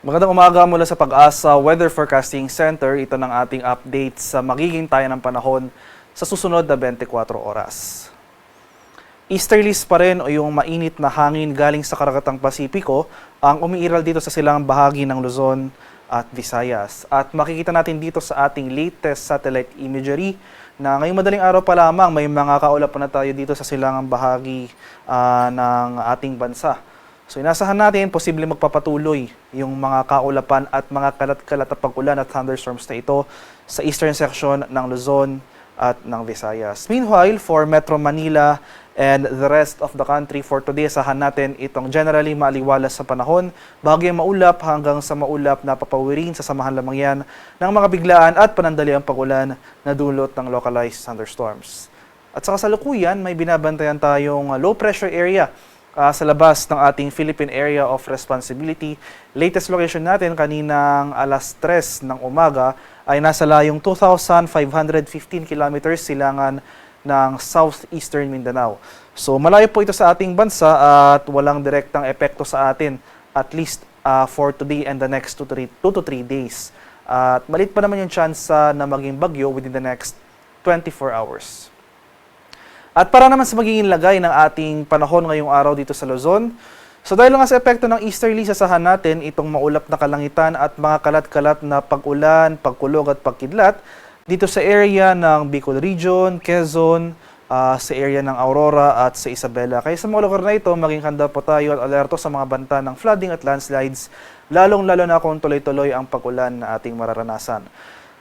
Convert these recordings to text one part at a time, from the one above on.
Magandang umaga mula sa Pag-asa Weather Forecasting Center. Ito ng ating update sa magiging tayo ng panahon sa susunod na 24 oras. Easterlies pa rin o yung mainit na hangin galing sa karagatang Pasipiko ang umiiral dito sa silangang bahagi ng Luzon at Visayas. At makikita natin dito sa ating latest satellite imagery na ngayong madaling araw pa lamang may mga kaulap na tayo dito sa silangang bahagi ng ating bansa. So inasahan natin, posible magpapatuloy yung mga kaulapan at mga kalat-kalat na pag-ulan at thunderstorms na ito sa eastern section ng Luzon at ng Visayas. Meanwhile, for Metro Manila and the rest of the country, for today, asahan natin itong generally maaliwalas sa panahon, bahagyang maulap hanggang sa maulap na papawirin sa samahan lamang yan ng mga biglaan at panandaliang pag-ulan na dulot ng localized thunderstorms. At sa kasalukuyan, may binabantayan tayong low pressure area sa labas ng ating Philippine Area of Responsibility. Latest location natin kaninang alas 3 ng umaga ay nasa layong 2,515 kilometers silangan ng southeastern Mindanao. So malayo po ito sa ating bansa at walang direktang epekto sa atin at least for today and the next 2 to 3 days. At maliit pa naman yung chance na maging bagyo within the next 24 hours. At para naman sa magiging lagay ng ating panahon ngayong araw dito sa Luzon, so dahil nga sa epekto ng easterly, asahan natin itong maulap na kalangitan at mga kalat-kalat na pag-ulan, pagkulog at pagkidlat dito sa area ng Bicol Region, Quezon, sa area ng Aurora at sa Isabela. Kaya sa mga lugar na ito, maging handa po tayo at alerto sa mga banta ng flooding at landslides, lalong-lalo na kung tuloy-tuloy ang pag-ulan na ating mararanasan.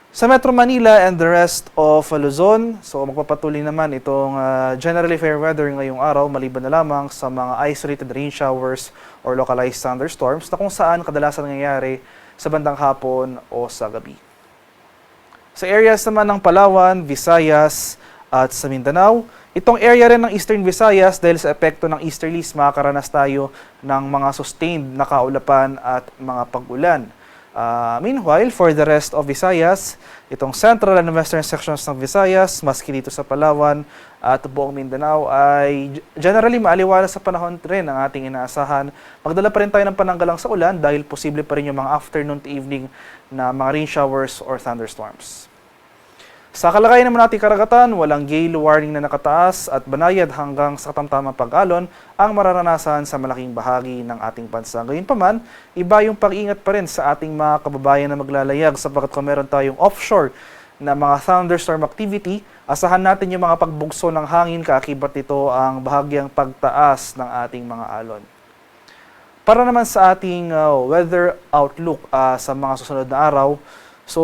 Sa Metro Manila and the rest of Luzon, so magpapatuloy naman itong generally fair weather ngayong araw maliban na lamang sa mga isolated rain showers or localized thunderstorms na kung saan kadalasan nangyayari sa bandang hapon o sa gabi. Sa areas naman ng Palawan, Visayas at sa Mindanao, itong area rin ng Eastern Visayas dahil sa epekto ng easterlies makakaranas tayo ng mga sustained na kaulapan at mga pag-ulan. Meanwhile, for the rest of Visayas, itong central and western sections ng Visayas, maski dito sa Palawan at buong Mindanao ay generally maaliwalas sa panahon rin ang ating inaasahan. Magdala pa rin tayo ng pananggalang sa ulan dahil posible pa rin yung mga afternoon to evening na mga rain showers or thunderstorms. Sa kalagayan naman nating karagatan, walang gale warning na nakataas at banayad hanggang sa katamtamang pag-alon ang mararanasan sa malaking bahagi ng ating bansa. Gayunpaman, iba yung pag-ingat pa rin sa ating mga kababayan na maglalayag sapagkat kung meron tayong offshore na mga thunderstorm activity, asahan natin yung mga pagbugso ng hangin kaakibat nito ang bahagyang pagtaas ng ating mga alon. Para naman sa ating weather outlook sa mga susunod na araw, so,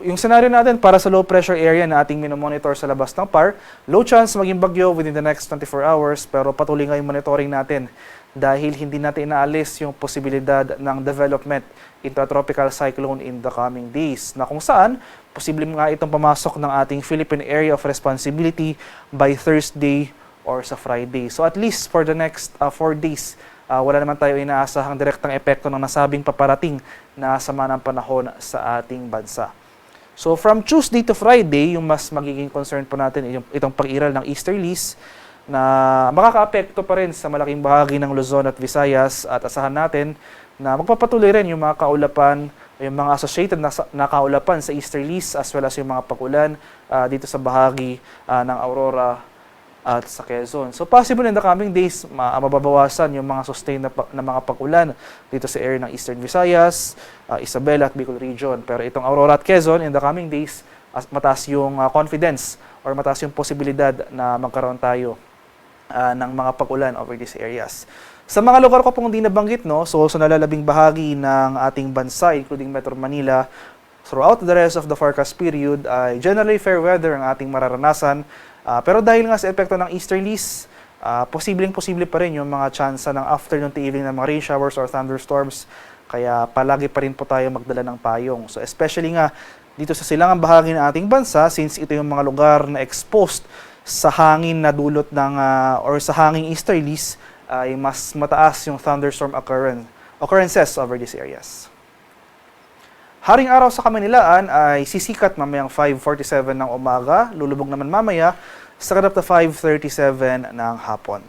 yung scenario natin para sa low pressure area na ating minomonitor sa labas ng PAR, low chance maging bagyo within the next 24 hours pero patuloy nga yung monitoring natin dahil hindi natin inaalis yung posibilidad ng development into a tropical cyclone in the coming days na kung saan posible nga itong pamasok ng ating Philippine Area of Responsibility by Thursday or sa Friday. So at least for the next 4 days, wala naman tayo inaasahang direktang epekto ng nasabing paparating na sama ng panahon sa ating bansa. So from Tuesday to Friday, yung mas magiging concern po natin itong pag-iral ng easterlies na makakaapekto pa rin sa malaking bahagi ng Luzon at Visayas at asahan natin na magpapatuloy rin yung mga kaulapan, yung mga associated na kaulapan sa easterlies as well as yung mga pag-ulan dito sa bahagi ng Aurora at sa Quezon. So possible in the coming days, mababawasan yung mga sustained na mga pag-ulan dito sa area ng Eastern Visayas, Isabela at Bicol Region. Pero itong Aurora at Quezon, in the coming days, mataas yung confidence or mataas yung posibilidad na magkaroon tayo ng mga pag-ulan over these areas. Sa mga lugar ko pong hindi nabanggit, so sa nalalabing bahagi ng ating bansa, including Metro Manila, throughout the rest of the forecast period, ay generally fair weather ang ating mararanasan. Pero dahil nga sa epekto ng easterlies, posible pa rin yung mga tsansa ng afternoon to evening ng mga rain showers or thunderstorms. Kaya palagi pa rin po tayo magdala ng payong. So especially nga dito sa silangang bahagi ng ating bansa, since ito yung mga lugar na exposed sa hangin na dulot ng or sa hanging easterlies, ay mas mataas yung thunderstorm occurrences over these areas. Haring araw sa Kamanilaan ay sisikat mamayang 5:47 ng umaga, lulubog naman mamaya sa kadap na 5:37 ng hapon.